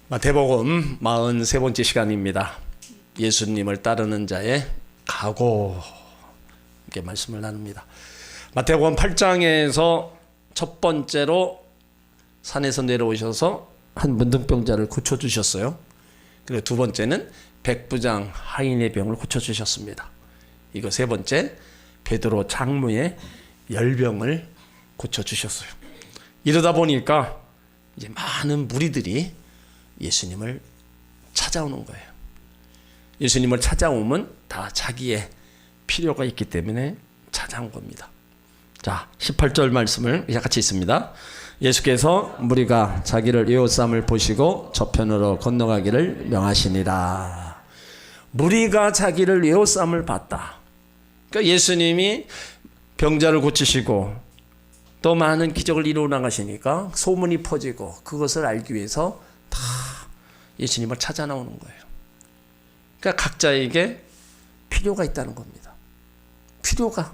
마태복음 43번째 시간입니다. 예수님을 따르는 자의 각오, 이렇게 말씀을 나눕니다. 마태복음 8장에서 첫 번째로 산에서 내려오셔서 한 문둥병자를 고쳐주셨어요. 그리고 두 번째는 백부장 하인의 병을 고쳐주셨습니다. 이거 세 번째, 베드로 장로의 열병을 고쳐주셨어요. 이러다 보니까 이제 많은 무리들이 예수님을 찾아오는 거예요. 예수님을 찾아오면 다 자기의 필요가 있기 때문에 찾아온 겁니다. 자, 18절 말씀을 같이 있습니다. 예수께서 무리가 자기를 에워싸움을 보시고 저편으로 건너가기를 명하시니라. 무리가 자기를 에워싸움을 봤다. 그러니까 예수님이 병자를 고치시고 또 많은 기적을 이루어 나가시니까 소문이 퍼지고 그것을 알기 위해서 다 예수님을 찾아 나오는 거예요. 그러니까 각자에게 필요가 있다는 겁니다. 필요가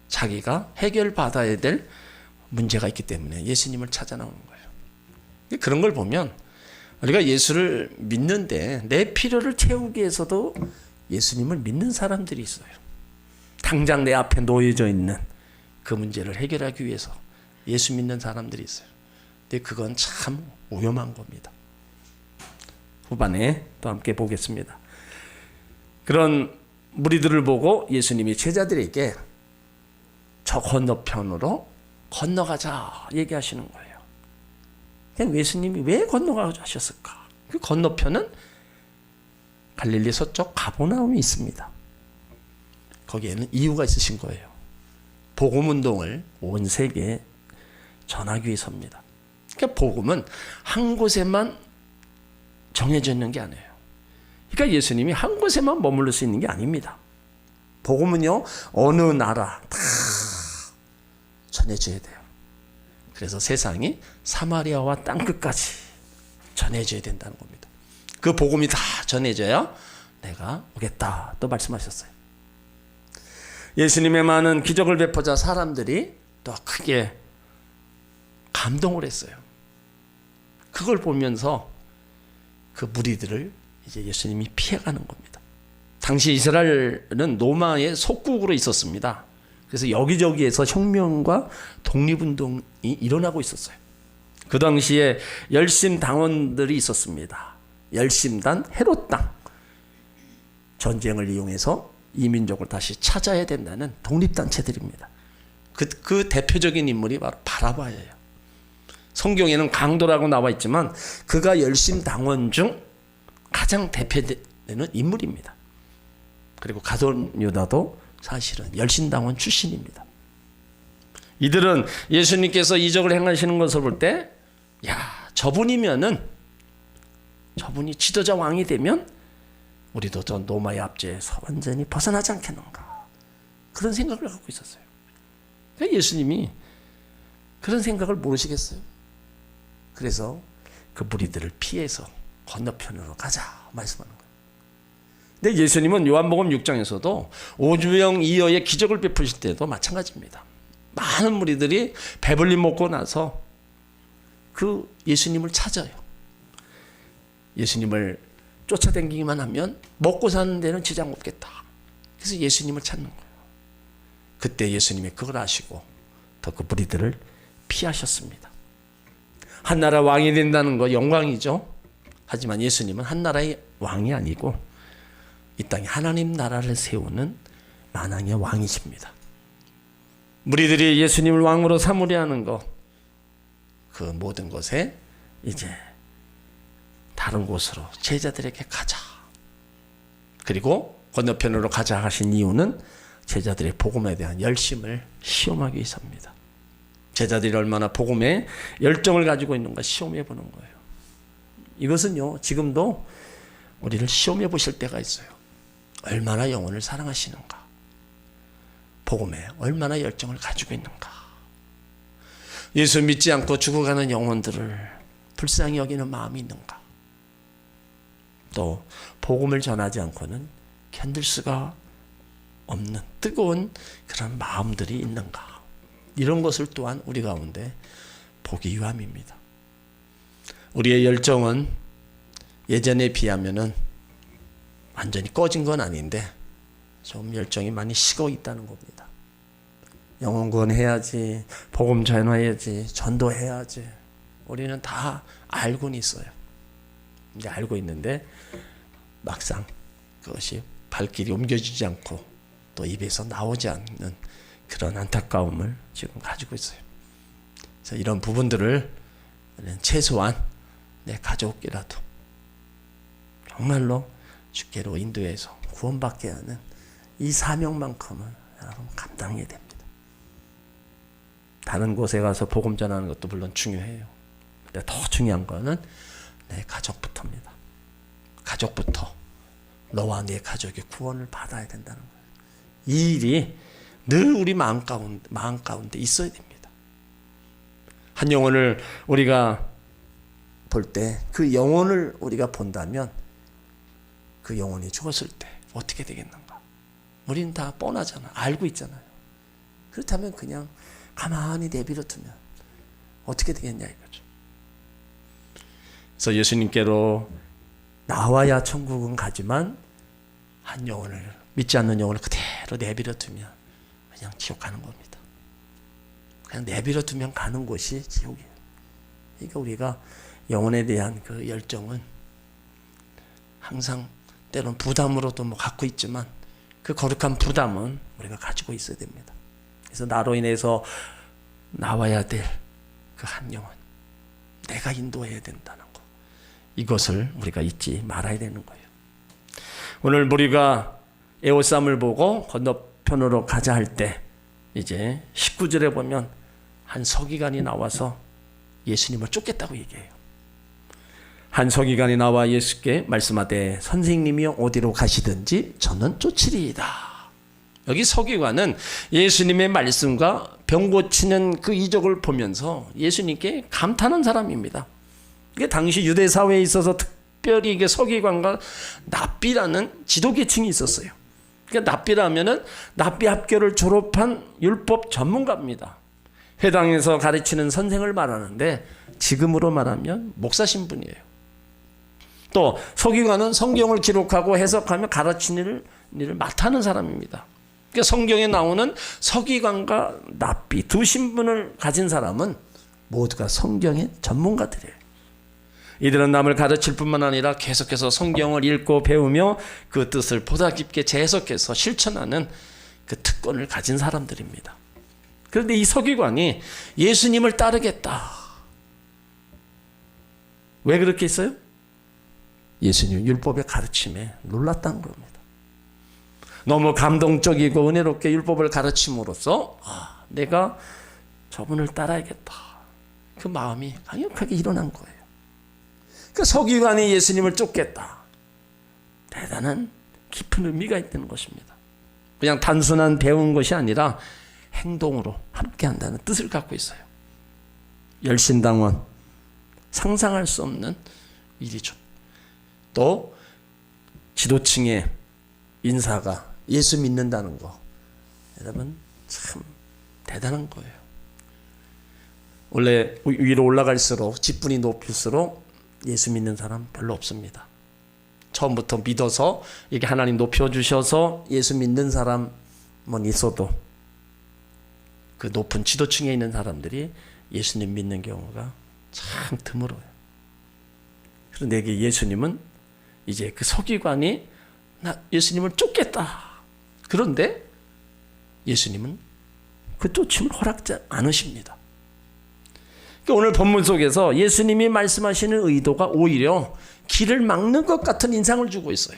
자기가 해결받아야 될 문제가 있기 때문에 예수님을 찾아 나오는 거예요. 그런 걸 보면 우리가 예수를 믿는데 내 필요를 채우기 위해서도 예수님을 믿는 사람들이 있어요. 당장 내 앞에 놓여져 있는 그 문제를 해결하기 위해서 예수 믿는 사람들이 있어요. 근데 그건 참 위험한 겁니다. 후반에 또 함께 보겠습니다. 그런 무리들을 보고 예수님이 제자들에게 저 건너편으로 건너가자 얘기하시는 거예요. 그냥 예수님이 왜 건너가자 하셨을까? 그 건너편은 갈릴리 서쪽 가버나움이 있습니다. 거기에는 이유가 있으신 거예요. 복음 운동을 온 세계에 전하기 위해서입니다. 그러니까 복음은 한 곳에만 정해져 있는 게 아니에요. 그러니까 예수님이 한 곳에만 머물러 수 있는 게 아닙니다. 복음은요, 어느 나라 다 전해져야 돼요. 그래서 세상이 사마리아와 땅끝까지 전해져야 된다는 겁니다. 그 복음이 다 전해져야 내가 오겠다 또 말씀하셨어요. 예수님의 많은 기적을 베푸자 사람들이 또 크게 감동을 했어요. 그걸 보면서 그 무리들을 이제 예수님이 피해가는 겁니다. 당시 이스라엘은 로마의 속국으로 있었습니다. 그래서 여기저기에서 혁명과 독립운동이 일어나고 있었어요. 그 당시에 열심당원들이 있었습니다. 열심단 헤롯당. 전쟁을 이용해서 이민족을 다시 찾아야 된다는 독립단체들입니다. 그 대표적인 인물이 바로 바라바예요. 성경에는 강도라고 나와 있지만 그가 열심당원 중 가장 대표되는 인물입니다. 그리고 가룟 유다도 사실은 열심당원 출신입니다. 이들은 예수님께서 이적을 행하시는 것을 볼 때, 야, 저분이 지도자 왕이 되면 우리도 저 로마의 압제에서 완전히 벗어나지 않겠는가, 그런 생각을 갖고 있었어요. 그러니까 예수님이 그런 생각을 모르시겠어요? 그래서 그 무리들을 피해서 건너편으로 가자 말씀하는 거예요. 근데 예수님은 요한복음 6장에서도 5명 이어의 기적을 베푸실 때도 마찬가지입니다. 많은 무리들이 배불리 먹고 나서 그 예수님을 찾아요. 예수님을 쫓아다니기만 하면 먹고 사는 데는 지장 없겠다. 그래서 예수님을 찾는 거예요. 그때 예수님이 그걸 아시고 더 그 무리들을 피하셨습니다. 한 나라 왕이 된다는 거 영광이죠. 하지만 예수님은 한 나라의 왕이 아니고 이 땅에 하나님 나라를 세우는 만왕의 왕이십니다. 무리들이 예수님을 왕으로 삼으려 하는 것, 그 모든 것에 이제 다른 곳으로 제자들에게 가자. 그리고 건너편으로 가자 하신 이유는 제자들의 복음에 대한 열심을 시험하기 위해서입니다. 제자들이 얼마나 복음에 열정을 가지고 있는가 시험해 보는 거예요. 이것은요, 지금도 우리를 시험해 보실 때가 있어요. 얼마나 영혼을 사랑하시는가, 복음에 얼마나 열정을 가지고 있는가, 예수 믿지 않고 죽어가는 영혼들을 불쌍히 여기는 마음이 있는가, 또 복음을 전하지 않고는 견딜 수가 없는 뜨거운 그런 마음들이 있는가, 이런 것을 또한 우리 가운데 보기 위함입니다. 우리의 열정은 예전에 비하면은 완전히 꺼진 건 아닌데 좀 열정이 많이 식어 있다는 겁니다. 영혼 구원해야지, 복음 전해야지, 전도해야지. 우리는 다 알고는 있어요. 이제 알고 있는데 막상 그것이 발길이 옮겨지지 않고 또 입에서 나오지 않는 그런 안타까움을 지금 가지고 있어요. 그래서 이런 부분들을 최소한 내 가족이라도 정말로 주께로 인도해서 구원받게 하는 이 사명만큼은 여러분 감당해야 됩니다. 다른 곳에 가서 복음 전하는 것도 물론 중요해요. 근데 더 중요한 거는 내 가족부터입니다. 가족부터 너와 네 가족이 구원을 받아야 된다는 거예요. 이 일이 늘 우리 마음 가운데 있어야 됩니다. 한 영혼을 우리가 볼 때 그 영혼을 우리가 본다면 그 영혼이 죽었을 때 어떻게 되겠는가? 우리는 다 뻔하잖아. 알고 있잖아요. 그렇다면 그냥 가만히 내버려 두면 어떻게 되겠냐 이거죠. 그래서 예수님께로 나와야 천국은 가지만 한 영혼을 믿지 않는 영혼을 그대로 내버려 두면 그냥 지옥 가는 겁니다. 그냥 내버려 두면 가는 곳이 지옥이에요. 그러니까 우리가 영혼에 대한 그 열정은 항상 때로는 부담으로도 갖고 있지만 그 거룩한 부담은 우리가 가지고 있어야 됩니다. 그래서 나로 인해서 나와야 될 그 한 영혼, 내가 인도해야 된다는 거, 이것을 우리가 잊지 말아야 되는 거예요. 오늘 우리가 에호쌈을 보고 건너편으로 가자 할 때 이제 19절에 보면 한 서기관이 나와서 예수님을 쫓겠다고 얘기해요. 한 서기관이 나와 예수께 말씀하되 선생님이여 어디로 가시든지 저는 쫓으리이다. 여기 서기관은 예수님의 말씀과 병 고치는 그 이적을 보면서 예수님께 감탄한 사람입니다. 이게 당시 유대 사회에 있어서 특별히 이게 서기관과 납비라는 지도계층이 있었어요. 그러니까 납비라면은 납비 학교를 졸업한 율법 전문가입니다. 회당에서 가르치는 선생을 말하는데 지금으로 말하면 목사 신분이에요. 또 서기관은 성경을 기록하고 해석하며 가르치는 일을 맡아는 사람입니다. 그러니까 성경에 나오는 서기관과 납비 두 신분을 가진 사람은 모두가 성경의 전문가들이에요. 이들은 남을 가르칠 뿐만 아니라 계속해서 성경을 읽고 배우며 그 뜻을 보다 깊게 재해석해서 실천하는 그 특권을 가진 사람들입니다. 그런데 이 서기관이 예수님을 따르겠다. 왜 그렇게 했어요? 예수님 율법의 가르침에 놀랐다는 겁니다. 너무 감동적이고 은혜롭게 율법을 가르침으로써 내가 저분을 따라야겠다. 그 마음이 강력하게 일어난 거예요. 그 서기관이 예수님을 쫓겠다. 대단한 깊은 의미가 있다는 것입니다. 그냥 단순한 배운 것이 아니라 행동으로 함께한다는 뜻을 갖고 있어요. 열신당원, 상상할 수 없는 일이죠. 또 지도층의 인사가 예수 믿는다는 거, 여러분 참 대단한 거예요. 원래 위로 올라갈수록 직분이 높을수록 예수 믿는 사람 별로 없습니다. 처음부터 믿어서 이게 하나님 높여주셔서 예수 믿는 사람은 있어도 그 높은 지도층에 있는 사람들이 예수님 믿는 경우가 참 드물어요. 그런데 예수님은 이제 그 서기관이 나 예수님을 쫓겠다. 그런데 예수님은 그 쫓임을 허락지 않으십니다. 그러니까 오늘 본문 속에서 예수님이 말씀하시는 의도가 오히려 길을 막는 것 같은 인상을 주고 있어요.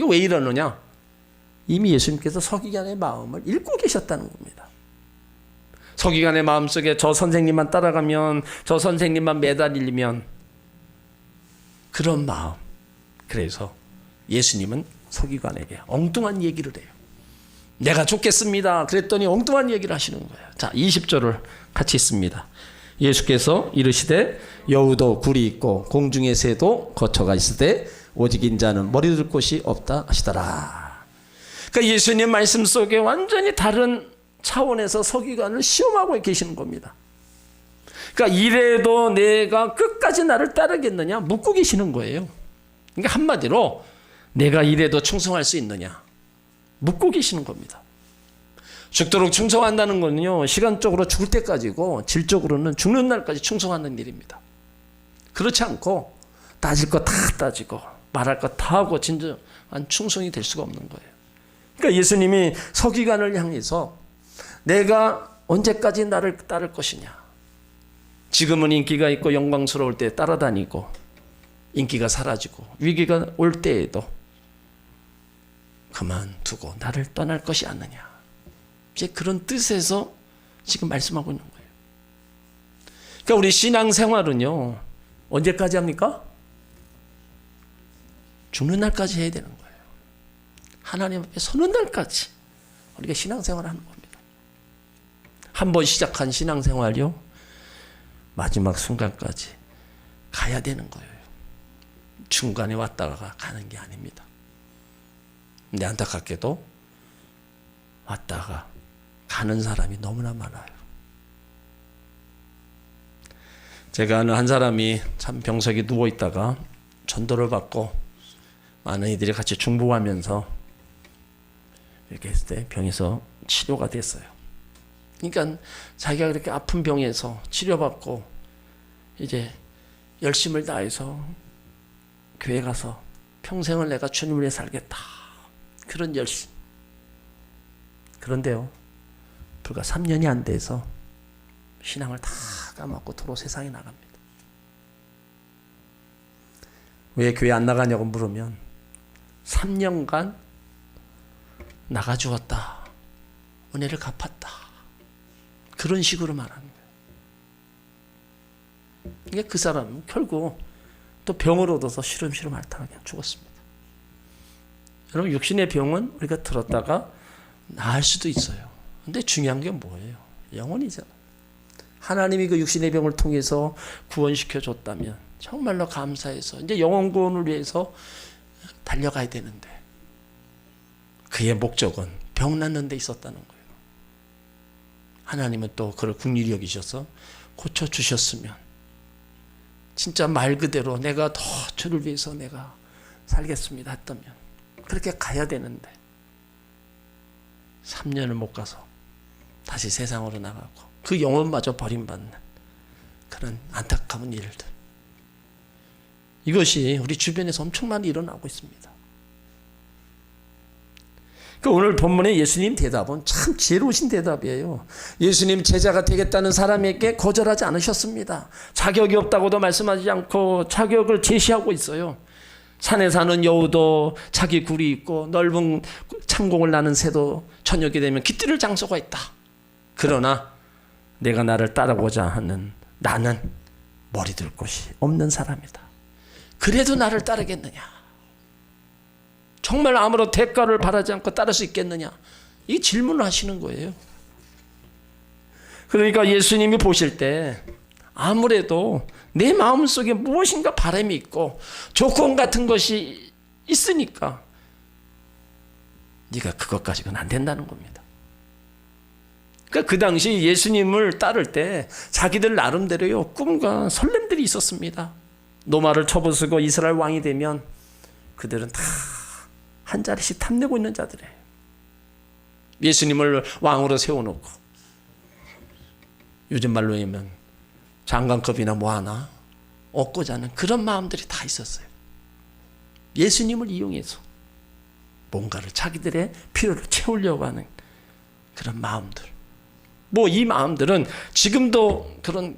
왜 이러느냐? 이미 예수님께서 서기관의 마음을 읽고 계셨다는 겁니다. 서기관의 마음속에 저 선생님만 따라가면, 저 선생님만 매달리면, 그런 마음. 그래서 예수님은 서기관에게 엉뚱한 얘기를 해요. 내가 쫓겠습니다. 그랬더니 엉뚱한 얘기를 하시는 거예요. 자, 20절을 같이 읽습니다. 예수께서 이르시되 여우도 굴이 있고 공중의 새도 거처가 있으되 오직 인자는 머리 둘 곳이 없다 하시더라. 그러니까 예수님 말씀 속에 완전히 다른 차원에서 서기관을 시험하고 계시는 겁니다. 그러니까 이래도 내가 끝까지 나를 따르겠느냐 묻고 계시는 거예요. 그러니까 한마디로 내가 이래도 충성할 수 있느냐 묻고 계시는 겁니다. 죽도록 충성한다는 거는요, 시간적으로 죽을 때까지고 질적으로는 죽는 날까지 충성하는 일입니다. 그렇지 않고 따질 거 다 따지고 말할 거 다 하고 진정한 충성이 될 수가 없는 거예요. 그러니까 예수님이 서기관을 향해서 내가 언제까지 나를 따를 것이냐. 지금은 인기가 있고 영광스러울 때 따라다니고 인기가 사라지고 위기가 올 때에도 그만두고 나를 떠날 것이 아니냐. 이제 그런 뜻에서 지금 말씀하고 있는 거예요. 그러니까 우리 신앙생활은요, 언제까지 합니까? 죽는 날까지 해야 되는 거예요. 하나님 앞에 서는 날까지 우리가 신앙생활을 하는 겁니다. 한번 시작한 신앙생활이요, 마지막 순간까지 가야 되는 거예요. 중간에 왔다가 가는 게 아닙니다. 근데 안타깝게도 왔다가 가는 사람이 너무나 많아요. 제가 아는 한 사람이 참 병석에 누워있다가 전도를 받고 많은 이들이 같이 중보하면서 이렇게 했을 때 병에서 치료가 됐어요. 그러니까 자기가 그렇게 아픈 병에서 치료받고 이제 열심을 다해서 교회 가서 평생을 내가 주님을 위해 살겠다. 그런 열심. 그런데요, 불과 3년이 안 돼서 신앙을 다 까먹고 도로 세상에 나갑니다. 왜 교회 안 나가냐고 물으면 3년간 나가 주었다. 은혜를 갚았다. 그런 식으로 말하는 거예요. 그러니까 그 사람은 결국 또 병을 얻어서 시름시름 앓다가 그냥 죽었습니다. 여러분, 육신의 병은 우리가 들었다가 나을 수도 있어요. 근데 중요한 게 뭐예요? 영혼이잖아요. 하나님이 그 육신의 병을 통해서 구원시켜 줬다면 정말로 감사해서 이제 영혼 구원을 위해서 달려가야 되는데 그의 목적은 병 낫는 데 있었다는 거예요. 하나님은 또 그를 긍휼히 여기셔서 고쳐주셨으면 진짜 말 그대로 내가 더 주를 위해서 내가 살겠습니다 했다면 그렇게 가야 되는데 3년을 못 가서 다시 세상으로 나가고 그 영혼마저 버림받는 그런 안타까운 일들, 이것이 우리 주변에서 엄청 많이 일어나고 있습니다. 오늘 본문의 예수님 대답은 참 지혜로우신 대답이에요. 예수님 제자가 되겠다는 사람에게 거절하지 않으셨습니다. 자격이 없다고도 말씀하지 않고 자격을 제시하고 있어요. 산에 사는 여우도 자기 굴이 있고 넓은 창공을 나는 새도 저녁이 되면 깃들을 장소가 있다. 그러나 내가 나를 따르고자 하는 나는 머리 들 곳이 없는 사람이다. 그래도 나를 따르겠느냐? 정말 아무런 대가를 바라지 않고 따를 수 있겠느냐? 이 질문을 하시는 거예요. 그러니까 예수님이 보실 때 아무래도 내 마음속에 무엇인가 바람이 있고 조건 같은 것이 있으니까 네가 그것 가지고는 안 된다는 겁니다. 그러니까 그 당시 예수님을 따를 때 자기들 나름대로요 꿈과 설렘들이 있었습니다. 노마를 쳐부수고 이스라엘 왕이 되면 그들은 다 한 자리씩 탐내고 있는 자들이에요. 예수님을 왕으로 세워놓고 요즘 말로 하면 장관급이나 뭐 하나 얻고자 하는 그런 마음들이 다 있었어요. 예수님을 이용해서 뭔가를 자기들의 필요를 채우려고 하는 그런 마음들. 뭐 이 마음들은 지금도 그런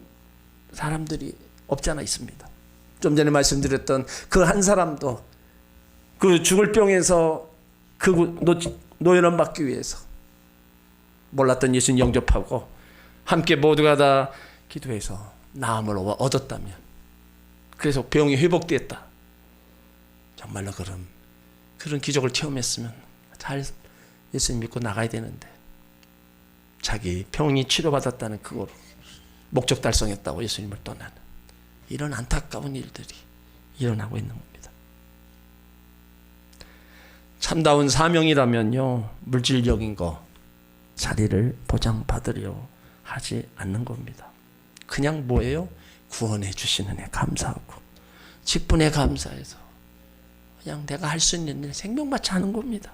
사람들이 없지 않아 있습니다. 좀 전에 말씀드렸던 그 한 사람도 그 죽을 병에서 그 노연함 받기 위해서 몰랐던 예수님 영접하고 함께 모두가 다 기도해서 나음을 얻었다면, 그래서 병이 회복됐다. 정말로 그런 기적을 체험했으면 잘 예수님 믿고 나가야 되는데 자기 병이 치료받았다는 그거로 목적 달성했다고 예수님을 떠나는 이런 안타까운 일들이 일어나고 있는 겁니다. 참다운 사명이라면요 물질적인 거 자리를 보장받으려 하지 않는 겁니다. 그냥 뭐예요? 구원해 주시는 애 감사하고 직분에 감사해서 그냥 내가 할 수 있는 일 생명마치 하는 겁니다.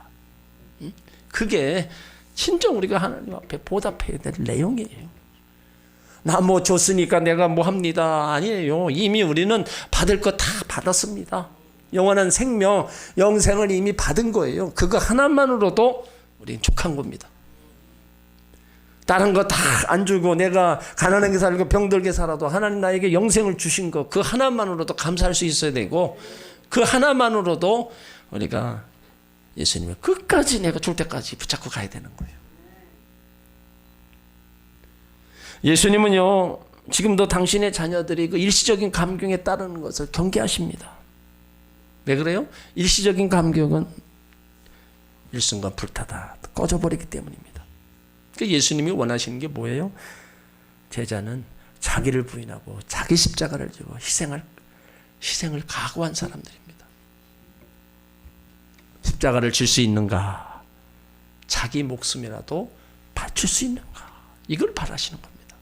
그게 진정 우리가 하나님 앞에 보답해야 될 내용이에요. 나 뭐 줬으니까 내가 뭐 합니다. 아니에요. 이미 우리는 받을 거 다 받았습니다. 영원한 생명, 영생을 이미 받은 거예요. 그거 하나만으로도 우리는 족한 겁니다. 다른 거 다 안 주고 내가 가난하게 살고 병들게 살아도 하나님 나에게 영생을 주신 거 그 하나만으로도 감사할 수 있어야 되고, 그 하나만으로도 우리가 예수님을 끝까지 내가 줄 때까지 붙잡고 가야 되는 거예요. 예수님은요, 지금도 당신의 자녀들이 그 일시적인 감격에 따르는 것을 경계하십니다. 왜 그래요? 일시적인 감격은 일순간 불타다 꺼져버리기 때문입니다. 예수님이 원하시는 게 뭐예요? 제자는 자기를 부인하고 자기 십자가를 지고 희생을 각오한 사람들입니다. 십자가를 질 수 있는가? 자기 목숨이라도 바칠 수 있는가? 이걸 바라시는 겁니다.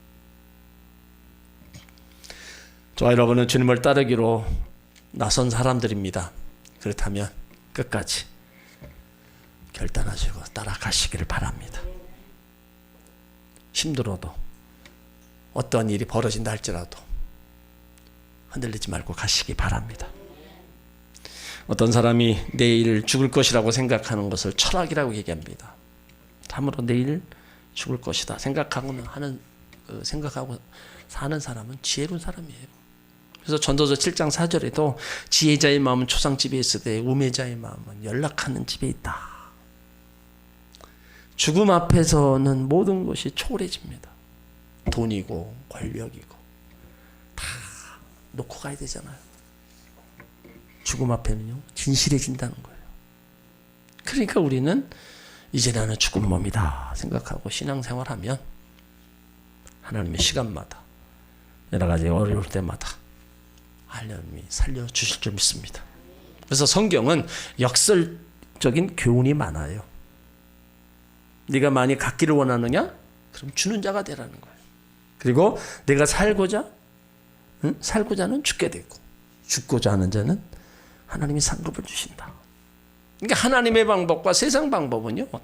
저와 여러분은 주님을 따르기로 나선 사람들입니다. 그렇다면 끝까지 결단하시고 따라가시기를 바랍니다. 힘들어도 어떤 일이 벌어진다 할지라도 흔들리지 말고 가시기 바랍니다. 어떤 사람이 내일 죽을 것이라고 생각하는 것을 철학이라고 얘기합니다. 참으로 내일 죽을 것이다 생각하고 사는 사람은 지혜로운 사람이에요. 그래서 전도서 7장 4절에도 지혜자의 마음은 초상집에 있으되 우매자의 마음은 연락하는 집에 있다. 죽음 앞에서는 모든 것이 초월해집니다. 돈이고 권력이고 다 놓고 가야 되잖아요. 죽음 앞에는요 진실해진다는 거예요. 그러니까 우리는 이제 나는 죽은 몸이다 생각하고 신앙생활하면 하나님의 시간마다 여러 가지 어려울 때마다 하나님이 살려주실 줄 믿습니다. 그래서 성경은 역설적인 교훈이 많아요. 네가 많이 갖기를 원하느냐? 그럼 주는 자가 되라는 거예요. 그리고 내가 살고자 살고자 는 죽게 되고 죽고자 하는 자는 하나님이 상급을 주신다. 그러니까 하나님의 방법과 세상 방법은요 다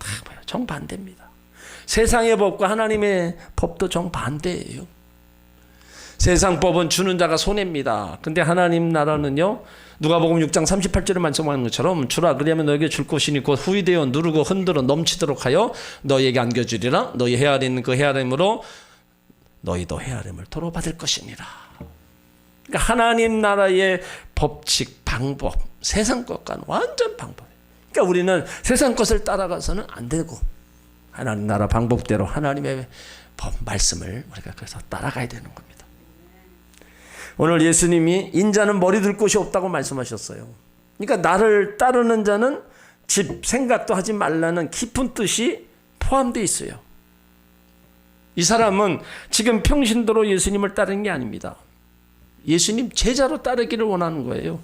정반대입니다. 세상의 법과 하나님의 법도 정반대예요. 세상 법은 주는 자가 손해입니다. 근데 하나님 나라는요, 누가복음 6장 38절에 말씀하는 것처럼 주라 그리하면 너에게 줄 것이니 곧 후이되어 누르고 흔들어 넘치도록 하여 너에게 안겨주리라. 너희 헤아리는 그 헤아림으로 너희도 헤아림을 도로 받을 것이니라. 그러니까 하나님 나라의 법칙, 방법, 세상 것과는 완전 방법이에요. 그러니까 우리는 세상 것을 따라가서는 안 되고 하나님 나라 방법대로 하나님의 법, 말씀을 우리가 그래서 따라가야 되는 겁니다. 오늘 예수님이 인자는 머리 둘 곳이 없다고 말씀하셨어요. 그러니까 나를 따르는 자는 집 생각도 하지 말라는 깊은 뜻이 포함되어 있어요. 이 사람은 지금 평신도로 예수님을 따르는 게 아닙니다. 예수님 제자로 따르기를 원하는 거예요.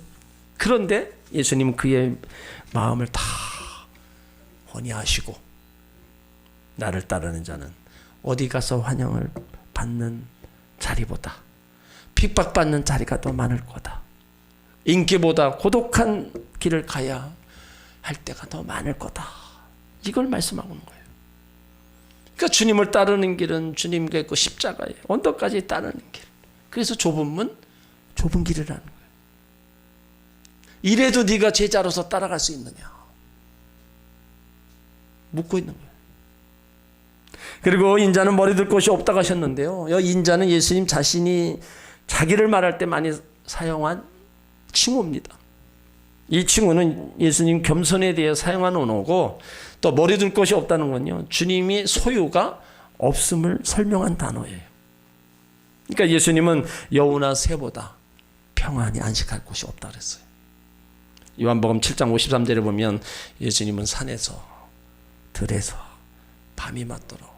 그런데 예수님은 그의 마음을 다 혼이하시고 나를 따르는 자는 어디 가서 환영을 받는 자리보다 핍박받는 자리가 더 많을 거다. 인기보다 고독한 길을 가야 할 때가 더 많을 거다. 이걸 말씀하고 있는 거예요. 그러니까 주님을 따르는 길은 주님과 그 십자가에 언덕까지 따르는 길. 그래서 좁은 문, 좁은 길이라는 거예요. 이래도 네가 제자로서 따라갈 수 있느냐? 묻고 있는 거예요. 그리고 인자는 머리 둘 곳이 없다고 하셨는데요. 인자는 예수님 자신이 자기를 말할 때 많이 사용한 칭호입니다. 이 칭호는 예수님 겸손에 대해 사용한 언어고, 또 머리 둘 곳이 없다는 건요, 주님이 소유가 없음을 설명한 단어예요. 그러니까 예수님은 여우나 새보다 평안히 안식할 곳이 없다 그랬어요. 요한복음 7장 53절에 보면 예수님은 산에서 들에서 밤이 맞도록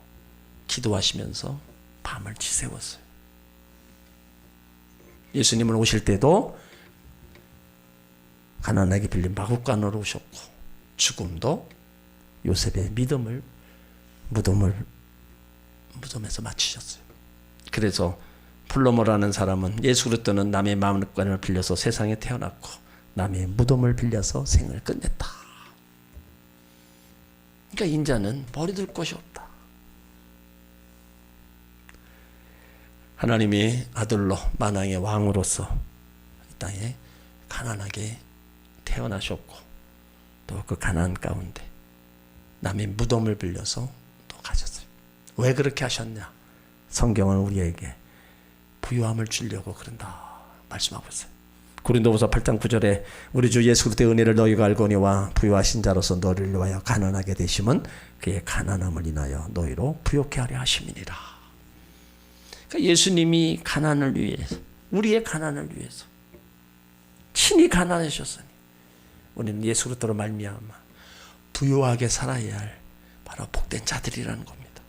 기도하시면서 밤을 지새웠어요. 예수님은 오실 때도 가난하게 빌린 마구간으로 오셨고, 죽음도 요셉의 무덤에서 마치셨어요. 그래서 플로모라는 사람은 예수 그리스도는 남의 마음간을 빌려서 세상에 태어났고 남의 무덤을 빌려서 생을 끝냈다. 그러니까 인자는 버려둘 것이 없다. 하나님이 아들로 만왕의 왕으로서 이 땅에 가난하게 태어나셨고 또 그 가난 가운데 남의 무덤을 빌려서 또 가셨어요. 왜 그렇게 하셨냐? 성경은 우리에게 부유함을 주려고 그런다 말씀하고 있어요. 고린도후서 8장 9절에 우리 주 예수 그리스도의 은혜를 너희가 알거니와 부유하신 자로서 너를 위하여 가난하게 되심은 그의 가난함을 인하여 너희로 부욕케 하려 하심이니라. 그러니까 예수님이 가난을 위해서, 우리의 가난을 위해서 친히 가난하셨으니 우리는 예수 그리스도로 말미암아 부유하게 살아야 할 바로 복된 자들이라는 겁니다.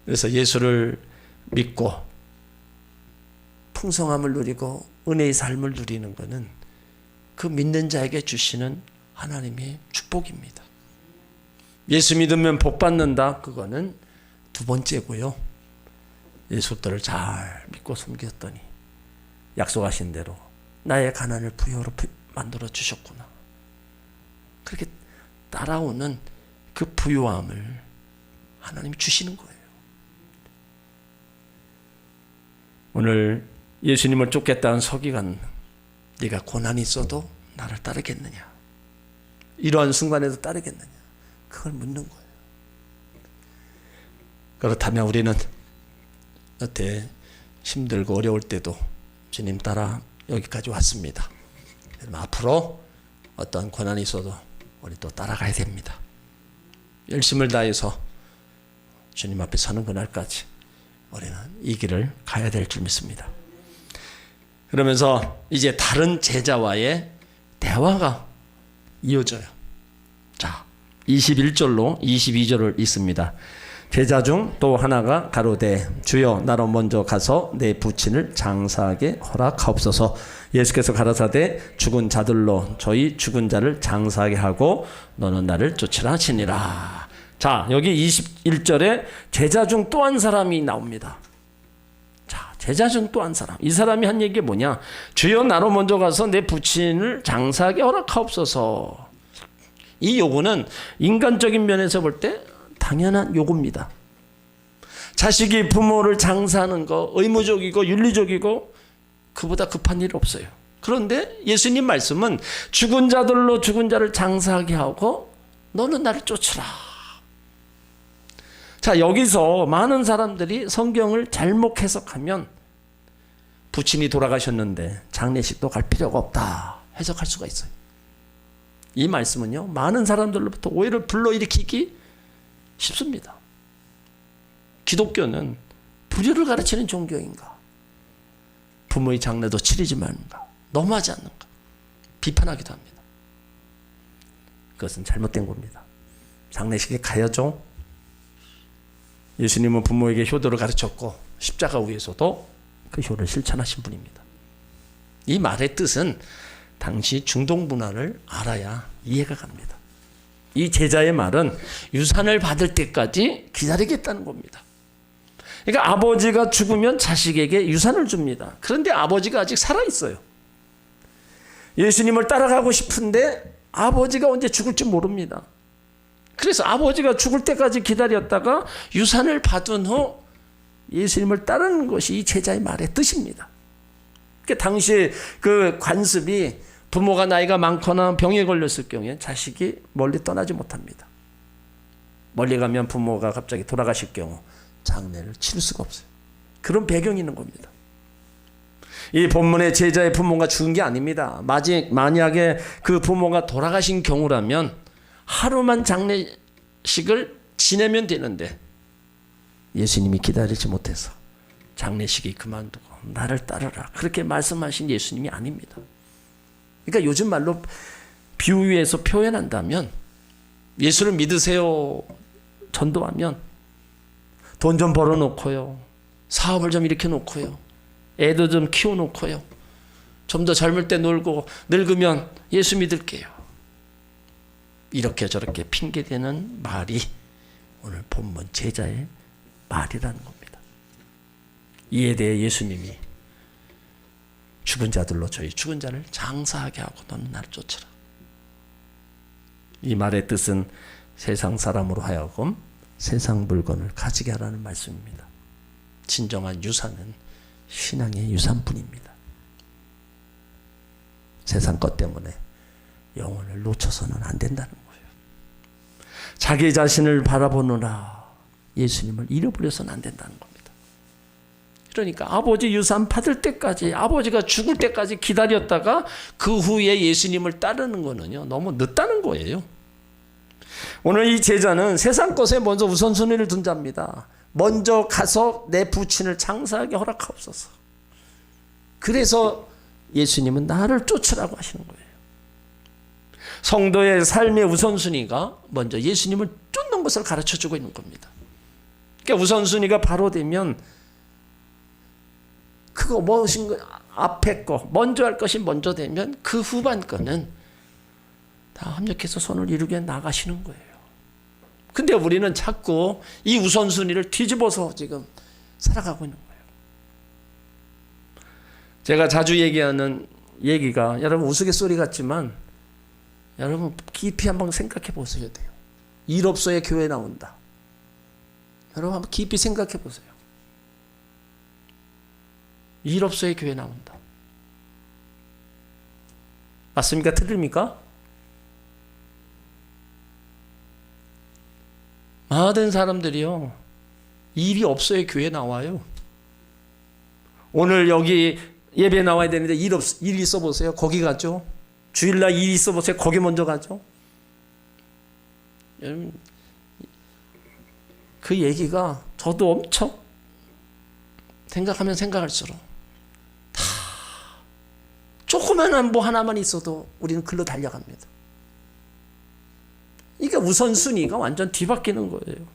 그래서 예수를 믿고 풍성함을 누리고 은혜의 삶을 누리는 것은 그 믿는 자에게 주시는 하나님의 축복입니다. 예수 믿으면 복 받는다, 그거는 두 번째고요. 예수들을 잘 믿고 섬겼더니 약속하신 대로 나의 가난을 부여로 만들어 주셨구나. 그렇게 따라오는 그 부유함을 하나님이 주시는 거예요. 오늘 예수님을 쫓겠다는 서기관, 네가 고난이 있어도 나를 따르겠느냐? 이러한 순간에도 따르겠느냐? 그걸 묻는 거예요. 그렇다면 우리는 여태 힘들고 어려울 때도 주님 따라 여기까지 왔습니다. 앞으로 어떤 고난이 있어도 우리 또 따라가야 됩니다. 열심을 다해서 주님 앞에 서는 그날까지 우리는 이 길을 가야 될 줄 믿습니다. 그러면서 이제 다른 제자와의 대화가 이어져요. 자, 21절로 22절을 읽습니다. 제자 중 또 하나가 가로되 주여 나로 먼저 가서 내 부친을 장사하게 허락하옵소서. 예수께서 가라사대 죽은 자들로 저희 죽은 자를 장사하게 하고 너는 나를 쫓으라 하시니라. 자, 여기 21절에 제자 중 또 한 사람이 나옵니다. 자, 제자 중 또 한 사람. 이 사람이 한 얘기가 뭐냐? 주여 나로 먼저 가서 내 부친을 장사하게 허락하옵소서. 이 요구는 인간적인 면에서 볼 때 당연한 요구입니다. 자식이 부모를 장사하는 거 의무적이고 윤리적이고 그보다 급한 일 없어요. 그런데 예수님 말씀은 죽은 자들로 죽은 자를 장사하게 하고 너는 나를 쫓으라. 자, 여기서 많은 사람들이 성경을 잘못 해석하면 부친이 돌아가셨는데 장례식도 갈 필요가 없다 해석할 수가 있어요. 이 말씀은요, 많은 사람들로부터 오해를 불러일으키기 쉽습니다. 기독교는 불효를 가르치는 종교인가? 부모의 장례도 치르지 말는가? 너무하지 않는가? 비판하기도 합니다. 그것은 잘못된 겁니다. 장례식에 가야죠. 예수님은 부모에게 효도를 가르쳤고 십자가 위에서도 그 효를 실천하신 분입니다. 이 말의 뜻은 당시 중동 문화를 알아야 이해가 갑니다. 이 제자의 말은 유산을 받을 때까지 기다리겠다는 겁니다. 그러니까 아버지가 죽으면 자식에게 유산을 줍니다. 그런데 아버지가 아직 살아있어요. 예수님을 따라가고 싶은데 아버지가 언제 죽을지 모릅니다. 그래서 아버지가 죽을 때까지 기다렸다가 유산을 받은 후 예수님을 따르는 것이 이 제자의 말의 뜻입니다. 그러니까 당시 그 관습이 부모가 나이가 많거나 병에 걸렸을 경우에 자식이 멀리 떠나지 못합니다. 멀리 가면 부모가 갑자기 돌아가실 경우 장례를 치를 수가 없어요. 그런 배경이 있는 겁니다. 이 본문의 제자의 부모가 죽은 게 아닙니다. 만약에 그 부모가 돌아가신 경우라면 하루만 장례식을 지내면 되는데 예수님이 기다리지 못해서 장례식이 그만두고 나를 따르라 그렇게 말씀하신 예수님이 아닙니다. 그러니까 요즘 말로 비유해서 표현한다면 예수를 믿으세요 전도하면 돈 좀 벌어놓고요, 사업을 좀 일으켜놓고요, 애도 좀 키워놓고요, 좀 더 젊을 때 놀고 늙으면 예수 믿을게요. 이렇게 저렇게 핑계대는 말이 오늘 본문 제자의 말이라는 겁니다. 이에 대해 예수님이 죽은 자들로 저희 죽은 자를 장사하게 하고 너는 나를 쫓으라. 이 말의 뜻은 세상 사람으로 하여금 세상 물건을 가지게 하라는 말씀입니다. 진정한 유산은 신앙의 유산뿐입니다. 세상 것 때문에 영혼을 놓쳐서는 안 된다는 거예요. 자기 자신을 바라보느라 예수님을 잃어버려서는 안 된다는 겁니다. 그러니까 아버지 유산 받을 때까지, 아버지가 죽을 때까지 기다렸다가 그 후에 예수님을 따르는 거는요, 너무 늦다는 거예요. 오늘 이 제자는 세상 것에 먼저 우선순위를 둔 자입니다. 먼저 가서 내 부친을 장사하게 허락하옵소서. 그래서 예수님은 나를 쫓으라고 하시는 거예요. 성도의 삶의 우선순위가 먼저 예수님을 쫓는 것을 가르쳐주고 있는 겁니다. 그러니까 우선순위가 바로 되면 그거 무엇인 거 앞에 거 먼저 할 것이 먼저 되면 그 후반 거는 다 합력해서 손을 이루게 나가시는 거예요. 근데 우리는 자꾸 이 우선순위를 뒤집어서 지금 살아가고 있는 거예요. 제가 자주 얘기하는 얘기가 여러분 우스갯소리 같지만 여러분 깊이 한번 생각해 보셔야 돼요. 일 없어야 교회 나온다. 여러분 한번 깊이 생각해 보세요. 일 없어야 교회 나온다. 맞습니까? 틀립니까? 많은 사람들이요, 일이 없어야 교회 나와요. 오늘 여기 예배 나와야 되는데 일 있어 보세요. 거기 가죠. 주일날 일 있어 보세요. 거기 먼저 가죠. 여러분, 그 얘기가 저도 엄청 생각하면 생각할수록 다 조그만한 뭐 하나만 있어도 우리는 글로 달려갑니다. 이게 우선순위가 완전 뒤바뀌는 거예요.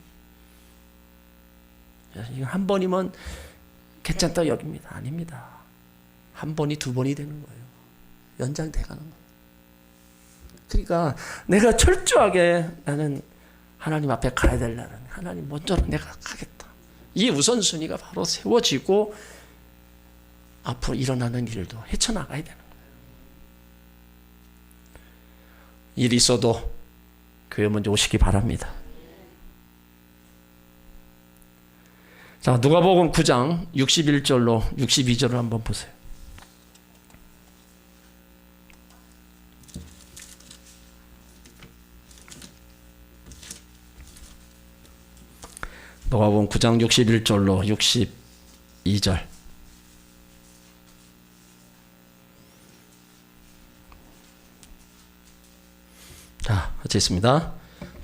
한 번이면 괜찮다고 여깁니다. 아닙니다. 한 번이 두 번이 되는 거예요. 연장돼 가는 거예요. 그러니까 내가 철저하게 나는 하나님 앞에 가야 될 날은 하나님 먼저는 내가 가겠다. 이 우선순위가 바로 세워지고 앞으로 일어나는 일도 헤쳐나가야 되는 거예요. 일이 있어도 교회 먼저 오시기 바랍니다. 자, 누가복음 9장 61절로 62절을 한번 보세요. 누가복음 9장 61절로 62절. 자, 같이 있습니다.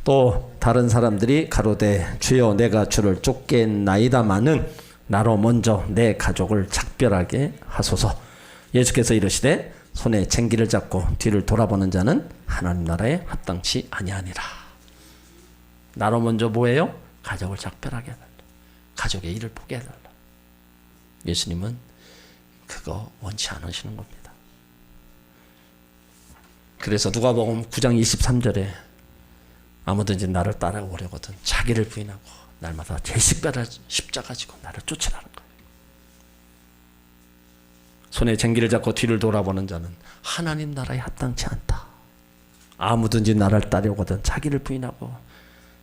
또 다른 사람들이 가로되 주여 내가 주를 쫓겠나이다마는 나로 먼저 내 가족을 작별하게 하소서. 예수께서 이르시되 손에 쟁기를 잡고 뒤를 돌아보는 자는 하나님 나라에 합당치 아니하니라. 나로 먼저 뭐예요? 가족을 작별하게 해달라. 가족의 일을 보게 해달라. 예수님은 그거 원치 않으시는 겁니다. 그래서 누가복음 9장 23절에 아무든지 나를 따라오려거든 자기를 부인하고 날마다 제 십자가 지고 나를 쫓으라는 거예요. 손에 쟁기를 잡고 뒤를 돌아보는 자는 하나님 나라에 합당치 않다. 아무든지 나를 따르거든 자기를 부인하고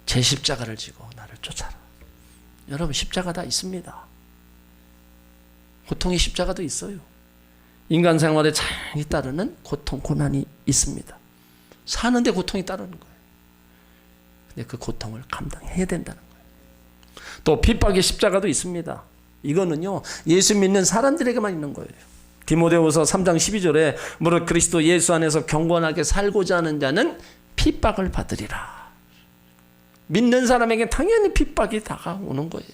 제 십자가를 지고 나를 쫓아라. 여러분 십자가 다 있습니다. 고통의 십자가도 있어요. 인간 생활에 자연히 따르는 고통, 고난이 있습니다. 사는데 고통이 따르는 거예요. 근데 그 고통을 감당해야 된다는 거예요. 또 핍박의 십자가도 있습니다. 이거는요 예수 믿는 사람들에게만 있는 거예요. 디모데후서 3장 12절에 무릇 그리스도 예수 안에서 경건하게 살고자 하는 자는 핍박을 받으리라. 믿는 사람에게 당연히 핍박이 다가오는 거예요.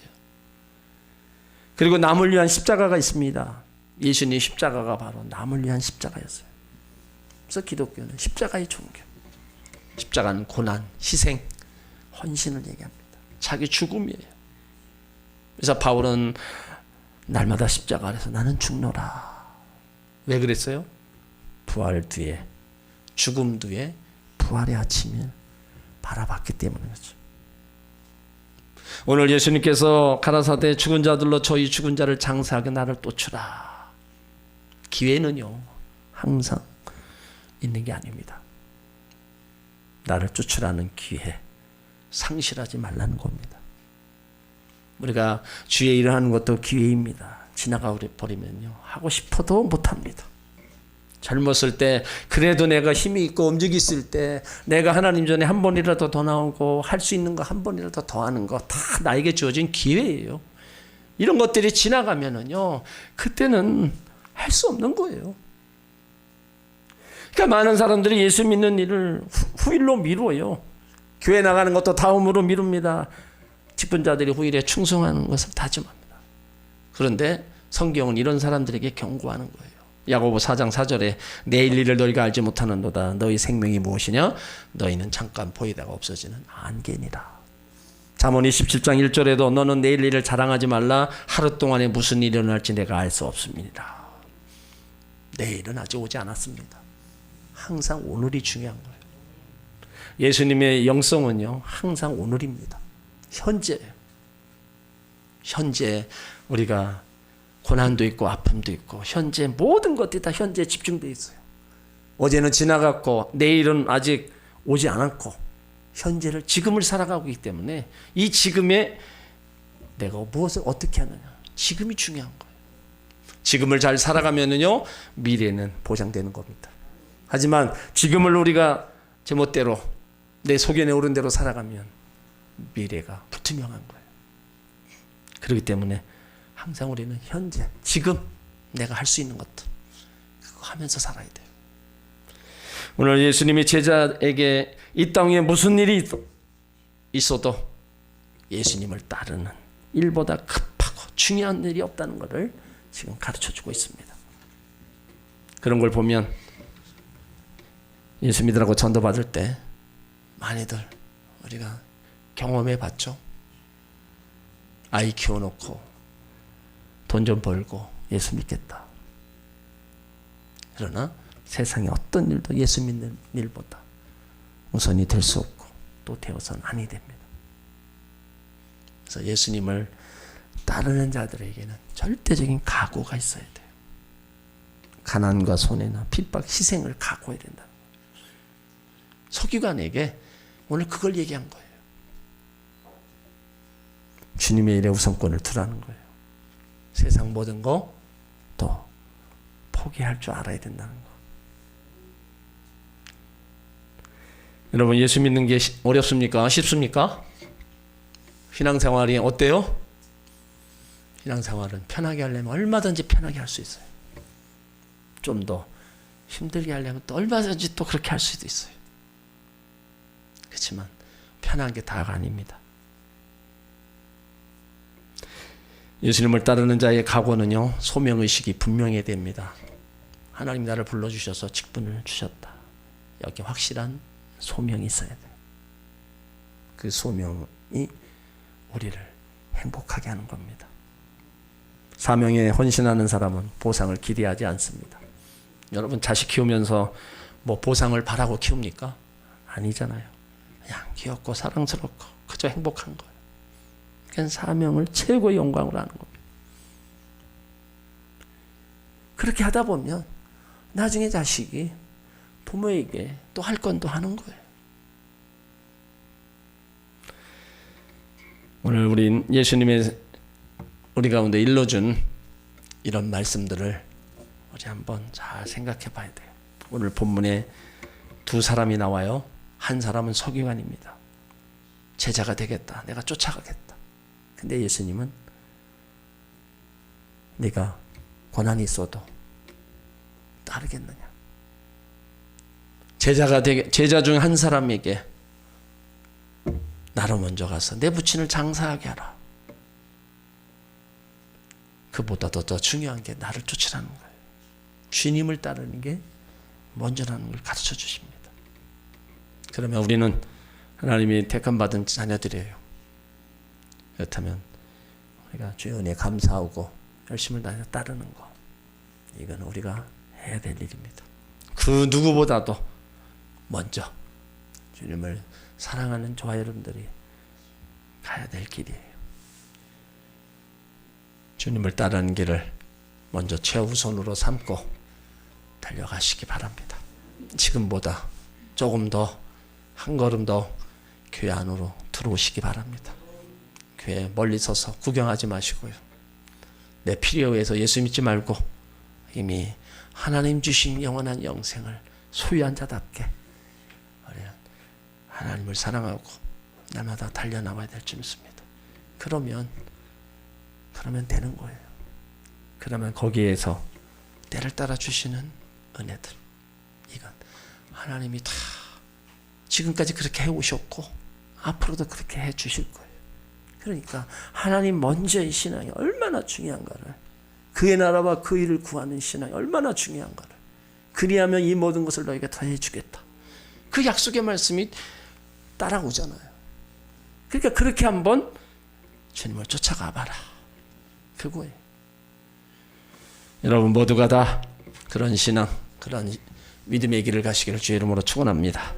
그리고 남을 위한 십자가가 있습니다. 예수님 십자가가 바로 남을 위한 십자가였어요. 그래서 기독교는 십자가의 종교. 십자가는 고난, 희생, 헌신을 얘기합니다. 자기 죽음이에요. 그래서 바울은 날마다 십자가 아래서 나는 죽노라. 왜 그랬어요? 부활 뒤에, 죽음 뒤에 부활의 아침을 바라봤기 때문이죠. 오늘 예수님께서 가라사대 죽은 자들로 저희 죽은 자를 장사하게 나를 쫓으라. 기회는요 항상 있는 게 아닙니다. 나를 쫓으라는 기회 상실하지 말라는 겁니다. 우리가 주의 일을 하는 것도 기회입니다. 지나가 버리면요 하고 싶어도 못합니다. 젊었을 때 그래도 내가 힘이 있고 움직였을 때 내가 하나님 전에 한 번이라도 더 나오고 할 수 있는 거 한 번이라도 더 하는 거 다 나에게 주어진 기회예요. 이런 것들이 지나가면은요 그때는 할 수 없는 거예요. 그러니까 많은 사람들이 예수 믿는 일을 후일로 미루어요. 교회 나가는 것도 다음으로 미룹니다. 직분자들이 후일에 충성하는 것을 다짐합니다. 그런데 성경은 이런 사람들에게 경고하는 거예요. 야고보 4장 4절에 내일 일을 너희가 알지 못하는도다. 너희 생명이 무엇이냐? 너희는 잠깐 보이다가 없어지는 안개니라. 잠언 27장 1절에도 너는 내일 일을 자랑하지 말라. 하루 동안에 무슨 일이 일어날지 내가 알 수 없습니다. 내일은 아직 오지 않았습니다. 항상 오늘이 중요한 거예요. 예수님의 영성은요 항상 오늘입니다. 현재예요. 현재 우리가 고난도 있고 아픔도 있고 현재 모든 것들이 다 현재에 집중되어 있어요. 어제는 지나갔고 내일은 아직 오지 않았고 현재를 지금을 살아가고 있기 때문에 이 지금에 내가 무엇을 어떻게 하느냐 지금이 중요한 거예요. 지금을 잘 살아가면은요 미래는 보장되는 겁니다. 하지만 지금을 우리가 제멋대로 내 소견에 오른 대로 살아가면 미래가 불투명한 거예요. 그렇기 때문에 항상 우리는 현재 지금 내가 할 수 있는 것들 그거 하면서 살아야 돼요. 오늘 예수님이 제자에게 이 땅에 무슨 일이 있어도 예수님을 따르는 일보다 급하고 중요한 일이 없다는 것을 지금 가르쳐주고 있습니다. 그런 걸 보면 예수 믿으라고 전도받을 때 많이들 우리가 경험해 봤죠. 아이 키워놓고 돈 좀 벌고 예수 믿겠다. 그러나 세상에 어떤 일도 예수 믿는 일보다 우선이 될 수 없고 또 되어서는 아니 됩니다. 그래서 예수님을 따르는 자들에게는 절대적인 각오가 있어야 돼요. 가난과 손해나 핍박, 희생을 각오해야 된다. 서기관에게 오늘 그걸 얘기한 거예요. 주님의 일에 우선권을 두라는 거예요. 세상 모든 거 또 포기할 줄 알아야 된다는 거. 여러분 예수 믿는 게 어렵습니까? 쉽습니까? 신앙생활이 어때요? 신앙생활은 편하게 하려면 얼마든지 편하게 할 수 있어요. 좀 더 힘들게 하려면 또 얼마든지 또 그렇게 할 수도 있어요. 그렇지만 편한 게 다가 아닙니다. 예수님을 따르는 자의 각오는요 소명의식이 분명해야 됩니다. 하나님 나를 불러주셔서 직분을 주셨다. 여기 확실한 소명이 있어야 돼요. 그 소명이 우리를 행복하게 하는 겁니다. 사명에 헌신하는 사람은 보상을 기대하지 않습니다. 여러분 자식 키우면서 뭐 보상을 바라고 키웁니까? 아니잖아요. 그냥 귀엽고 사랑스럽고 그저 행복한 거예요. 그냥 사명을 최고의 영광으로 하는 겁니다. 그렇게 하다 보면 나중에 자식이 부모에게 또 할 건 또 하는 거예요. 오늘 우리 예수님의 우리 가운데 일러준 이런 말씀들을 우리 한번 잘 생각해 봐야 돼요. 오늘 본문에 두 사람이 나와요. 한 사람은 서기관입니다. 제자가 되겠다. 내가 쫓아가겠다. 근데 예수님은 네가 고난이 있어도 따르겠느냐. 제자 중 한 사람에게 나로 먼저 가서 내 부친을 장사하게 하라. 그보다도 더 중요한 게 나를 쫓으라는 거예요. 주님을 따르는 게 먼저라는 걸 가르쳐 주십니다. 그러면 우리는 하나님이 택함 받은 자녀들이에요. 그렇다면 우리가 주의 은혜에 감사하고 열심을 다해 따르는 거, 이건 우리가 해야 될 일입니다. 그 누구보다도 먼저 주님을 사랑하는 저와 여러분들이 가야 될 길이에요. 주님을 따르는 길을 먼저 최우선으로 삼고 달려가시기 바랍니다. 지금보다 조금 더, 한 걸음 더 교회 안으로 들어오시기 바랍니다. 교회 멀리 서서 구경하지 마시고요. 내 필요에 의해서 예수 믿지 말고 이미 하나님 주신 영원한 영생을 소유한 자답게 우리 하나님을 사랑하고 날마다 달려나가야 될 줄 믿습니다. 그러면 되는 거예요. 그러면 거기에서 때를 따라 주시는 은혜들, 이건 하나님이 다 지금까지 그렇게 해오셨고 앞으로도 그렇게 해주실 거예요. 그러니까 하나님 먼저의 신앙이 얼마나 중요한가를, 그의 나라와 그 일을 구하는 신앙이 얼마나 중요한가를, 그리하면 이 모든 것을 너에게 더해 주겠다. 그 약속의 말씀이 따라오잖아요. 그러니까 그렇게 한번 주님을 쫓아가 봐라. 그거예요. 여러분 모두가 다 그런 신앙, 그런 믿음의 길을 가시기를 주의 이름으로 축원합니다.